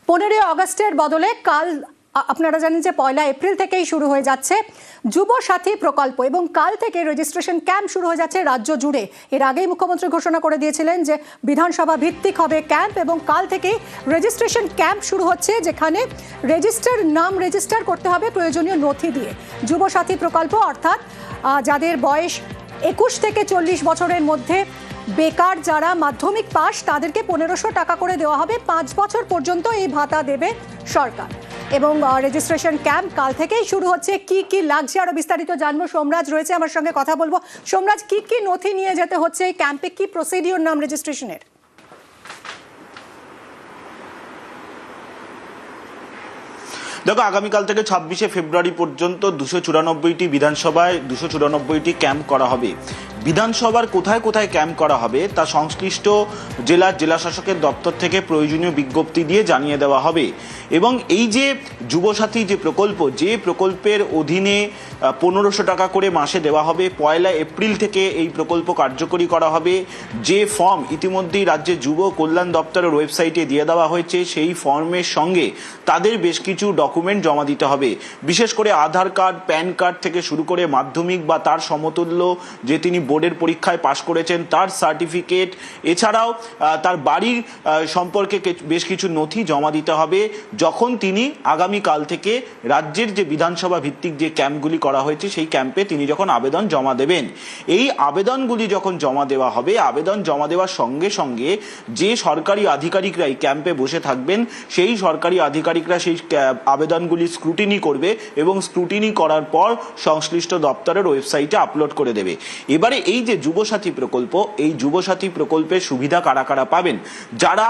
15 আগস্টের বদলে কাল আপনারা জানেন যে 1 এপ্রিল থেকেই শুরু হয়ে যাচ্ছে যুব সাথী প্রকল্প এবং কাল থেকে রেজিস্ট্রেশন ক্যাম্প শুরু হয়ে যাচ্ছে রাজ্য জুড়ে। এর আগেই মুখ্যমন্ত্রী ঘোষণা করে দিয়েছিলেন যে বিধানসভা ভিত্তিক হবে ক্যাম্প এবং কাল থেকেই রেজিস্ট্রেশন ক্যাম্প শুরু হচ্ছে, যেখানে নাম রেজিস্টার করতে হবে প্রয়োজনীয় নথি দিয়ে। যুব সাথী প্রকল্প অর্থাৎ যাদের বয়স 21 থেকে 40 বছরের মধ্যে, বেকার যারা মাধ্যমিক পাস, তাদেরকে 1500 টাকা করে দেওয়া হবে। 5 বছর পর্যন্ত এই ভাতা দেবে সরকার এবং রেজিস্ট্রেশন ক্যাম্প কাল থেকেই শুরু হচ্ছে। কি কি লাগছে আরো বিস্তারিত জানবো। সোমরাজ রয়েছে আমার সঙ্গে, কথা বলবো। সোমরাজ, কি কি নথি নিয়ে যেতে হচ্ছে এই ক্যাম্পে, কি প্রসিডিওর নাম রেজিস্ট্রেশনের? দেখো, আগামীকাল থেকে 26শে ফেব্রুয়ারি পর্যন্ত 294টি বিধানসভায় 294টি ক্যাম্প করা হবে। বিধানসভার কোথায় কোথায় ক্যাম্প করা হবে তা সংশ্লিষ্ট জেলা শাসকের দপ্তর থেকে প্রয়োজনীয় বিজ্ঞপ্তি দিয়ে জানিয়ে দেওয়া হবে। এবং এই যে যুবসাথী যে প্রকল্প, যে প্রকল্পের অধীনে 1500 টাকা করে মাসে দেওয়া হবে, 1 এপ্রিল থেকে এই প্রকল্প কার্যকরী করা হবে। যে ফর্ম ইতিমধ্যেই রাজ্যের যুব কল্যাণ দপ্তরের ওয়েবসাইটে দিয়ে দেওয়া হয়েছে, সেই ফর্মের সঙ্গে তাদের বেশ কিছু ডকুমেন্ট জমা দিতে হবে। বিশেষ করে আধার কার্ড, প্যান কার্ড থেকে শুরু করে মাধ্যমিক বা তার সমতুল্য যে তিনি বোর্ডের পরীক্ষায় পাশ করেছেন তার সার্টিফিকেট, এছাড়াও তার বাড়ির সম্পর্কে বেশ কিছু নথি জমা দিতে হবে যখন তিনি আগামীকাল থেকে রাজ্যের যে বিধানসভা ভিত্তিক যে ক্যাম্পগুলি করা হয়েছে সেই ক্যাম্পে তিনি যখন আবেদন জমা দেবেন। এই আবেদনগুলি যখন জমা দেওয়া হবে, আবেদন জমা দেওয়ার সঙ্গে সঙ্গে যে সরকারি আধিকারিকরা এই ক্যাম্পে বসে থাকবেন, সেই সরকারি আধিকারিকরা সেই আবেদনগুলি স্ক্রুটিনি করবে এবং স্ক্রুটিনি করার পর সংশ্লিষ্ট দপ্তরের ওয়েবসাইটে আপলোড করে দেবে। এবারে এই যে যুবসাথী প্রকল্প, এই যুবসাথী প্রকল্পের সুবিধা কারা কারা পাবেন? যারা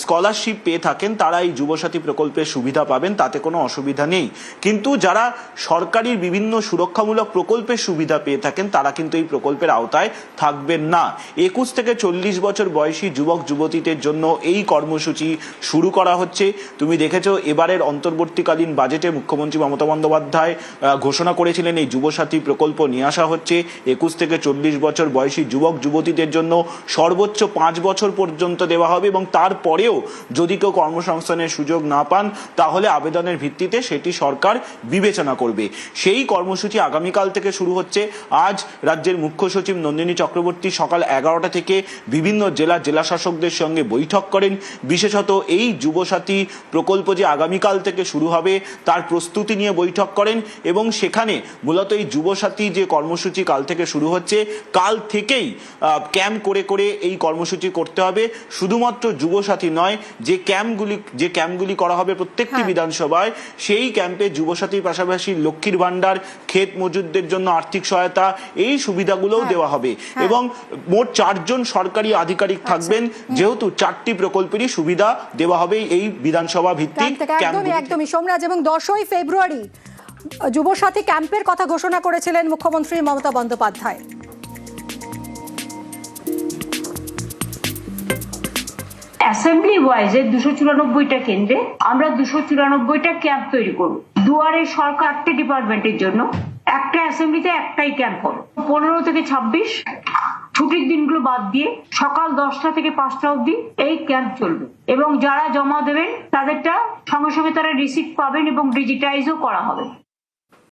স্কলারশিপ পেয়ে থাকেন তারা এই যুবসাথী প্রকল্পের সুবিধা পাবেন, তাতে কোনো অসুবিধা নেই। কিন্তু যারা সরকারি বিভিন্ন সুরক্ষামূলক প্রকল্পের সুবিধা পেয়ে থাকেন তারা কিন্তু এই প্রকল্পের আওতায় থাকবেন না। 21 থেকে 40 বছর বয়সী যুবক যুবতীদের জন্য এই কর্মসূচি শুরু করা হচ্ছে। তুমি দেখেছো এবারের অন্তর্বর্তীকালীন বাজেটে মুখ্যমন্ত্রী মমতা বন্দ্যোপাধ্যায় ঘোষণা করেছিলেন এই যুবসাথী প্রকল্প নিয়ে আসা হচ্ছে। 21 থেকে 40 বছর বয়সী যুবক যুবতীদের জন্য সর্বোচ্চ 5 বছর পর্যন্ত দেওয়া হবে এবং তারপরেও যদি কেউ কর্মসংস্থানের সুযোগ না পান তাহলে আবেদনের ভিত্তিতে সেটি সরকার বিবেচনা করবে। সেই কর্মসূচি আগামীকাল থেকে শুরু হচ্ছে। আজ রাজ্যের মুখ্য সচিব নন্দিনী চক্রবর্তী সকাল 11টা থেকে বিভিন্ন জেলা শাসকদের সঙ্গে বৈঠক করেন। বিশেষত এই যুবসাথী প্রকল্প যে আগামীকাল থেকে শুরু হবে তার প্রস্তুতি নিয়ে বৈঠক করেন এবং সেখানে মূলত এই যুবসাথী যে কর্মসূচি কাল থেকে শুরু হচ্ছে, কাল থেকেই ক্যাম্প করে করে এই কর্মসূচি করতে হবে। শুধুমাত্র যুবসাথী নয়, যে ক্যাম্পগুলি করা হবে প্রত্যেকটি বিধানসভায়, সেই ক্যাম্পে যুবসাথীর পাশাপাশি লক্ষ্মীর ভান্ডার, ক্ষেত মজুরদের জন্য আর্থিক সহায়তা, এই সুবিধাগুলোও দেওয়া হবে। এবং মোট 4 জন সরকারি আধিকারিক থাকবেন, যেহেতু 4টি প্রকল্পেরই সুবিধা দেওয়া হবে এই বিধানসভা ভিত্তিক ক্যাম্প। একদমই সোমরাজ, এবং 10ই ফেব্রুয়ারি যুবসাথী ক্যাম্পের কথা ঘোষণা করেছিলেন মুখ্যমন্ত্রী মমতা বন্দ্যোপাধ্যায়। অ্যাসেম্বলি ওয়াইজে 294টা কেন্দ্রে আমরা 294টা ক্যাম্প তৈরি করব। দুয়ারে সরকার 8টি ডিপার্টমেন্টের জন্য একটা অ্যাসেম্বলিতে একটাই ক্যাম্প হবে। 15 থেকে 26 ছুটির দিনগুলো বাদ দিয়ে সকাল 10টা থেকে 5টা অবধি এই ক্যাম্প চলবে এবং যারা জমা দেবেন তাদেরটা সঙ্গে সঙ্গে তারা রিসিপ্ট পাবেন এবং ডিজিটাইজও করা হবে।